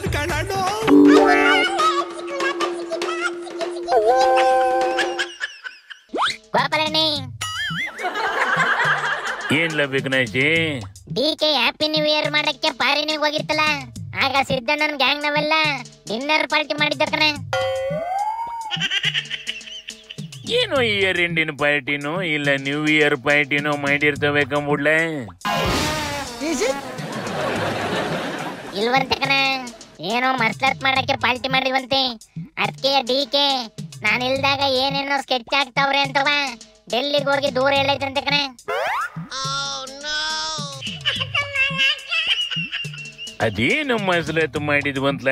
ನನ್ ಕಣ್ಣು ಏನ್ಲ ವಿಘ್ನೇಶಿ DK happy new year ಮಾಡಕ್ಕೆ ಪಾರಿನಿಗೆ ಹೋಗಿರ್ತಲ್ಲ, ಆಗ ಸಿದ್ದಣ್ಣನ ಗ್ಯಾಂಗ್ ನಾವೆಲ್ಲ ಡಿನ್ನರ್ ಪಾರ್ಟಿ ಮಾಡಿದ್ದ ಕಣೆ. ಏನು ಇಯರ್ ಎಂಡಿನ ಪಾರ್ಟಿನೋ ಇಲ್ಲ ನ್ಯೂ ಇಯರ್ ಪಾರ್ಟಿನೋ ಮಾಡಿರ್ತವೆ ಕಂಬುಡ್ಲೆ ಇಲ್ವಂತೆ ಕಣ, ಏನೋ ಮಸ್ಲತ್ ಮಾಡಕ್ಕೆ ಪಾರ್ಟಿ ಮಾಡಿದ್ವಂತೆ. ಅದಕ್ಕೆ ಡಿಕೆ ನಾನು ಇಲ್ದಾಗ ಏನೇನೋ ಸ್ಕೆಚ್ ಆಗ್ತಾವ್ರೆ ಅಂತವ ಡೆಲ್ಲಿಗೆ ಹೋಗಿ ದೂರ ಹೇಳೈತಂತೆ ಕಣೆ. ಅದೇನು ಮಸಲತ್ತು ಮಾಡಿದ್ವಂತಲ,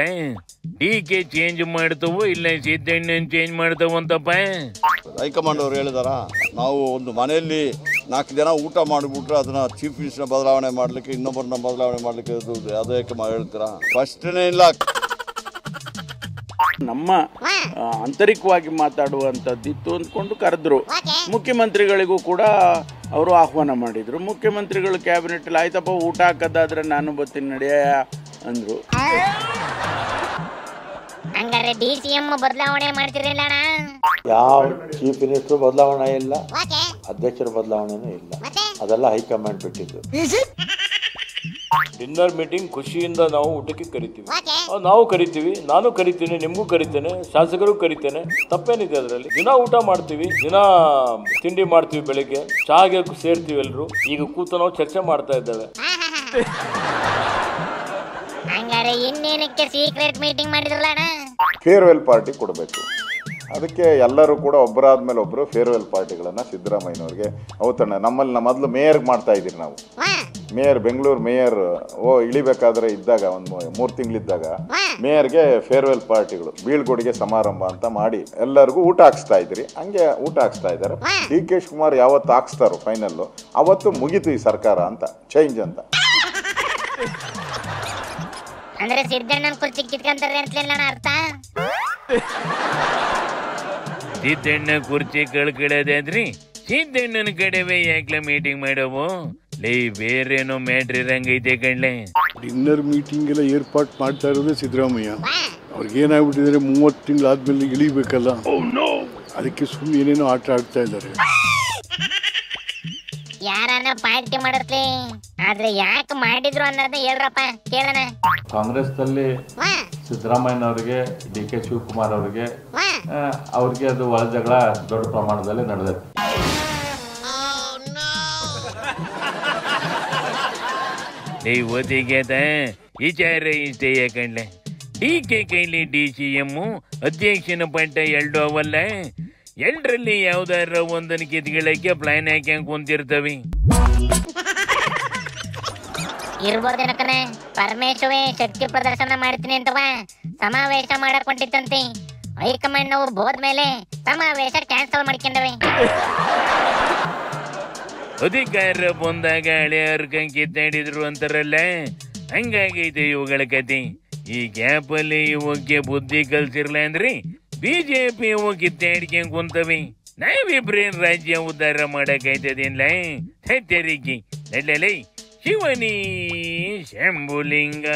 ಡಿಕೆ ಚೇಂಜ್ ಮಾಡ್ತವೋ ಇಲ್ಲ ಸಿದ್ದಣ್ಣನ್ ಚೇಂಜ್ ಮಾಡ್ತವಂತಪ್ಪ. ಹೈಕಮಾಂಡ್ ಅವರು ಹೇಳಿದಾರ, ನಾವು ಒಂದು ಮನೆಯಲ್ಲಿ 4 ಜನ ಊಟ ಮಾಡಿಬಿಟ್ರೆ ಅದನ್ನ ಚೀಫ್ ಮಿನಿಸ್ಟರ್ ಬದಲಾವಣೆ ಮಾಡ್ಲಿಕ್ಕೆ ಇನ್ನೊಬ್ಬರನ್ನ ಬದಲಾವಣೆ ಮಾಡ್ಲಿಕ್ಕೆ ಅದಕ್ಕೆ ಹೇಳ್ತೀರಾ? ಪ್ರಶ್ನೆ ಇಲ್ಲ. ನಮ್ಮ ಆಂತರಿಕವಾಗಿ ಮಾತಾಡುವಂಥದ್ದಿತ್ತು ಅಂದ್ಕೊಂಡು ಕರೆದ್ರು. ಮುಖ್ಯಮಂತ್ರಿಗಳಿಗೂ ಕೂಡ ಅವರು ಆಹ್ವಾನ ಮಾಡಿದ್ರು. ಮುಖ್ಯಮಂತ್ರಿಗಳು ಕ್ಯಾಬಿನೆಟ್ ಆಯ್ತಪ್ಪ ಊಟ ಹಾಕದಾದ್ರೆ ನಾನು ಬರ್ತೀನಿ ನಡೆಯ ಅಂದ್ರು. ಹಂಗಾರೆ DCM ಬದಲಾವಣೆ ಮಾಡ್ತಿರಲಿಲ್ಲ? ಯಾವ ಚೀಫ್ ಮಿನಿಸ್ಟರ್ ಬದಲಾವಣೆ ಇಲ್ಲ, ಅಧ್ಯಕ್ಷರ ಬದಲಾವಣೆನೂ ಇಲ್ಲ, ಅದೆಲ್ಲ ಹೈಕಮಾಂಡ್ ಬಿಟ್ಟಿದ್ದು. ಡಿನ್ನರ್ ಮೀಟಿಂಗ್ ಖುಷಿಯಿಂದ ನಾವು ಊಟಕ್ಕೆ ಕರಿತೀವಿ, ನಾವು ಕರಿತೀವಿ, ನಾನು ಕರಿತೀನಿ, ನಿಮಗೂ ಕರಿತೇನೆ, ಶಾಸಕರು ಕರಿತೇನೆ, ತಪ್ಪೇನಿದೆ ಅದರಲ್ಲಿ? ದಿನ ಊಟ ಮಾಡ್ತೀವಿ, ದಿನ ತಿಂಡಿ ಮಾಡ್ತೀವಿ, ಬೆಳಿಗ್ಗೆ ಚಹಾಗೆ ಸೇರ್ತೀವಿ ಎಲ್ರು. ಈಗ ಕೂತು ನಾವು ಚರ್ಚೆ ಮಾಡ್ತಾ ಇದ್ದೇವೆ. ಹಂಗಾರೆ ಇನ್ನೇನಕ್ಕೆ ಸೀಕ್ರೆಟ್ ಮೀಟಿಂಗ್ ಮಾಡಿದ್ರಲ್ಲ? ಫೇರ್ವೆಲ್ ಪಾರ್ಟಿ ಕೊಡಬೇಕು. ಅದಕ್ಕೆ ಎಲ್ಲರೂ ಕೂಡ ಒಬ್ಬರಾದ್ಮೇಲೆ ಒಬ್ಬರು ಫೇರ್ವೆಲ್ ಪಾರ್ಟಿಗಳನ್ನು ಸಿದ್ದರಾಮಯ್ಯನವ್ರಿಗೆ ಔತಣ. ನಮ್ಮಲ್ಲಿ ಮೊದಲು ಮೇಯರ್ಗೆ ಮಾಡ್ತಾ ಇದ್ದೀರಿ ನಾವು. ಮೇಯರ್ ಬೆಂಗಳೂರು ಮೇಯರ್ ಇಳಿಬೇಕಾದ್ರೆ ಇದ್ದಾಗ ಒಂದು 3 ತಿಂಗಳಿದ್ದಾಗ ಮೇಯರ್ಗೆ ಫೇರ್ವೆಲ್ ಪಾರ್ಟಿಗಳು, ಬೀಳ್ಕೊಡುಗೆ ಸಮಾರಂಭ ಅಂತ ಮಾಡಿ ಎಲ್ಲರಿಗೂ ಊಟ ಹಾಕ್ಸ್ತಾ ಇದ್ರಿ. ಹಂಗೆ ಊಟ ಹಾಕ್ಸ್ತಾ ಇದ್ದಾರೆ. DK ಶಿವಕುಮಾರ್ ಯಾವತ್ತು ಹಾಕ್ಸ್ತಾರೋ ಫೈನಲ್ಲು ಅವತ್ತು ಮುಗೀತು ಈ ಸರ್ಕಾರ ಅಂತ, ಚೇಂಜ್ ಅಂತ. ಅಂದ್ರೆ ಸಿದ್ದಣ್ಣನ ಕುರ್ಚಿ ಕಿತ್ಕೊಂತಾರೆ ಅಂತಲಿಲ್ಲ ಅರ್ಥ? ಸಿದ್ದಣ್ಣ ಕುರ್ಚಿ ಕಳ್ಕೊಳ್ಳೋದೆ ಅಂದ್ರಿ, ಸಿದ್ದಣ್ಣನ ಕಡೆವೇ ಯಾಕ್ಲ ಮೀಟಿಂಗ್ ಮಾಡವು? ಲೇ ಬೇರೇನೋ ಮ್ಯಾಟ್ರ್ ಇರಂಗೈತೆ ಕಣ್ಲೆ. ಡಿನ್ನರ್ ಮೀಟಿಂಗ್ ಎಲ್ಲ ಏರ್ಪಾಟ್ ಮಾಡ್ತಾ ಇರೋದೇ ಸಿದ್ದರಾಮಯ್ಯ. ಅವ್ರಿಗೇನಾಗ್ಬಿಟ್ಟಿದ್ದಾರೆ, 30 ತಿಂಗಳಾದ್ಮೇಲೆ ಇಳಿಬೇಕಲ್ಲ, ಅದಕ್ಕೆ ಸುಮ್ಮನೆ ಏನೇನೋ ಆಟ ಆಡ್ತಾ ಇದ್ದಾರೆ. ಯಾರನ್ನ ಪಾರ್ಟಿ ಮಾಡಿರ್ಲಿ, ಆದ್ರೆ ಯಾಕೆ ಮಾಡಿದ್ರು ಅನ್ನೋದನ್ನ ಹೇಳ್ರಪ್ಪ ಕೇಳೋಣ. ಕಾಂಗ್ರೆಸ್ನಲ್ಲಿ ಸಿದ್ದರಾಮಯ್ಯನವರಿಗೆ, DK ಶಿವಕುಮಾರ್ ಅವ್ರಿಗೆ ಅದು ಒಳ ಜಗಳ ದೊಡ್ಡ ಪ್ರಮಾಣದಲ್ಲಿ ನಡೆದೈತೆ. ಓದಿಗೆದ ವಿಚಾರ ಇಷ್ಟೇ ಯಾಕಂಡ್ಲೆ, DK ಕೈಲಿ DCM ಅಧ್ಯಕ್ಷನ ಪಟ್ಟ 2 ಅವಲ್ಲ, 2ರಲ್ಲಿ ಯಾವ್ದಾರ ಒಂದನ್ನು ಕಿತ್ಕೊಳ್ಳಕ್ಕೆ ಪ್ಲಾನ್ ಹಾಕ್ಯಂಗ್ ಕುಂತಿರ್ತವಿ. ಇರ್ಬೋದೇನ ಕಣೆ, ಪರಮೇಶ್ವರೇ ಶಕ್ತಿ ಪ್ರದರ್ಶನ ಮಾಡ್ತೀನಿ ಅಂತವ ಸಮಾವೇಶ ಮಾಡಕ್ ಹೊಂಟಿತ್ತಂತೆ. ಹೈಕಮಾಂಡ್ ನಾವು ಹೋದ್ಮೇಲೆ ಸಮಾವೇಶ ಕ್ಯಾನ್ಸಲ್ ಮಾಡ್ಕೊಂಡವೆ. ಅಧಿಕಾರ ಬಂದಾಗ ಹಳೆಯವ್ರ ಕಿತ್ತಾಡಿದ್ರು ಅಂತಾರಲ್ಲ, ಹಂಗಾಗೈತೆ ಇವುಗಳ ಕತೆ. ಈ ಗ್ಯಾಪಲ್ಲಿ ಇವಕ್ಕೆ ಬುದ್ಧಿ ಕಲ್ಸಿರ್ಲ ಅಂದ್ರಿ BJP ಇವು ಕಿತ್ತಾಡ್ಕೊಂಡ್ ಕುಂತವಿ. ನಾವಿಬ್ರೇನ್ ರಾಜ್ಯ ಉದ್ಧಾರ ಮಾಡಕ್ಕಾಯ್ತದೇನ್ಲ? ತೆರಿಗೆ ನಡ್ಲೇ ಶಿವನಿ ಶಂಭುಲಿಂಗ.